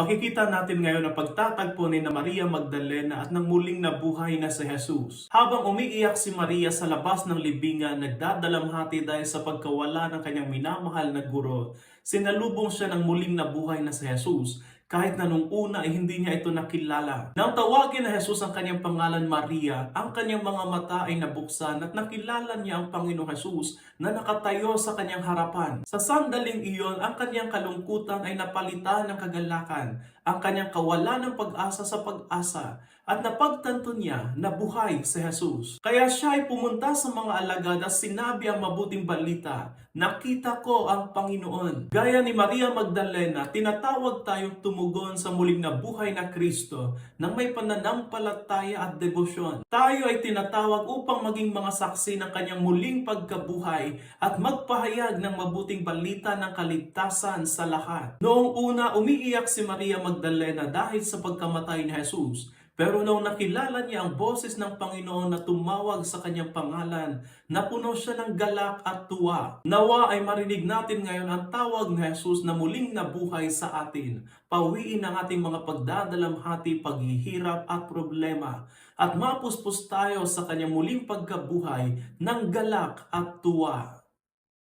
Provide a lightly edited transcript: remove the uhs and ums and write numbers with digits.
Makikita natin ngayon ang pagtatagpo ni Maria Magdalena at ng muling nabuhay na si Jesus. Habang umiiyak si Maria sa labas ng libingan, nagdadalamhati dahil sa pagkawala ng kanyang minamahal na guro, sinalubong siya ng muling nabuhay na si Jesus. Kahit na nung una ay hindi niya ito nakilala. Nang tawagin na Jesus ang kanyang pangalan Maria, ang kanyang mga mata ay nabuksan at nakilala niya ang Panginoong Jesus na nakatayo sa kanyang harapan. Sa sandaling iyon, ang kanyang kalungkutan ay napalitan ng kagalakan, ang kanyang kawalan ng pag-asa sa pag-asa, at napagtanto niya na buhay si Jesus. Kaya siya ay pumunta sa mga alagad at sinabi ang mabuting balita, "Nakita ko ang Panginoon." Gaya ni Maria Magdalena, tinatawag tayong tumugon sa muling nabuhay na Kristo nang may pananampalataya at debosyon. Tayo ay tinatawag upang maging mga saksi ng kanyang muling pagkabuhay at magpahayag ng mabuting balita ng kaligtasan sa lahat. Noong una, umiiyak si Maria Magdalena dahil sa pagkamatay ni Jesus. Pero nung nakilala niya ang boses ng Panginoon na tumawag sa kanyang pangalan, napuno siya ng galak at tuwa. Nawa ay marinig natin ngayon ang tawag ni Jesus na muling nabuhay sa atin. Pawiin ang ating mga pagdadalamhati, paghihirap at problema. At mapuspos tayo sa kanyang muling pagkabuhay ng galak at tuwa.